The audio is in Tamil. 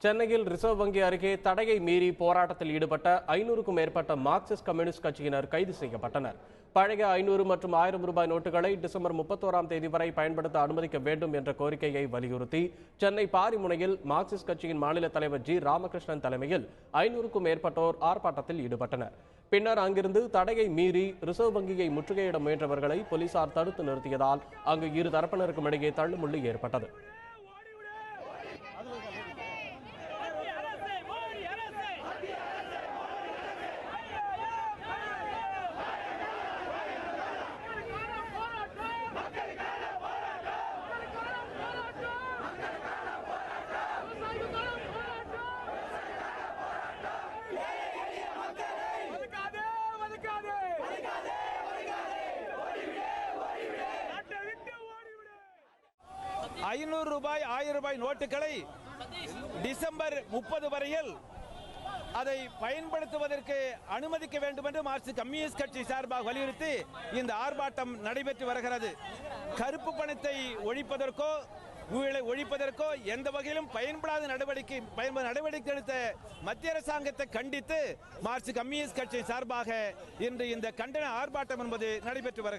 சென்னையில் ரிசர்வ் வங்கி அருகே தடையை மீறி போராட்டத்தில் ஈடுபட்ட 500க்கும் மேற்பட்ட மார்க்சிஸ்ட் கம்யூனிஸ்ட் கட்சியினர் கைது செய்யப்பட்டனர். பழைய 500 மற்றும் 1000 ரூபாய் நோட்டுகளை டிசம்பர் 31ஆம் தேதி வரை பயன்படுத்த அனுமதிக்க வேண்டும் என்ற கோரிக்கையை வலியுறுத்தி சென்னை பாரிமுனையில் மார்க்சிஸ்ட் கட்சியின் மாநில தலைவர் ஜி ராமகிருஷ்ணன் தலைமையில் 500க்கும் மேற்பட்டோர் ஆர்ப்பாட்டத்தில் ஈடுபட்டனர். பின்னர் அங்கிருந்து தடையை மீறி ரிசர்வ் வங்கியை முற்றுகையிட முயன்றவர்களை போலீசார் தடுத்து நிறுத்தியதால் அங்கு இரு தரப்பினருக்கும் இடையே தள்ளுமுள்ளு ஏற்பட்டது. ரூபாய் 1000 ரூபாய் நோட்டுகளை டிசம்பர் 30 வரையில் அதை பயன்படுத்துவதற்கு அனுமதிக்க வேண்டும் என்று மார்க்சிஸ்ட் கம்யூனிஸ்ட் கட்சி சார்பாக வலியுறுத்தி இந்த ஆர்ப்பாட்டம் நடைபெற்று வருகிறது. கருப்பு பணத்தை ஒழிப்பதற்கோ ஊழலை ஒழிப்பதற்கோ எந்த வகையிலும் பயன்படாத நடவடிக்கை எடுத்த மத்திய அரசாங்கத்தை கண்டித்து மார்க்சிஸ்ட் கம்யூனிஸ்ட் கட்சி சார்பாக இன்று இந்த கண்டன ஆர்ப்பாட்டம் என்பது நடைபெற்று வருகிறது.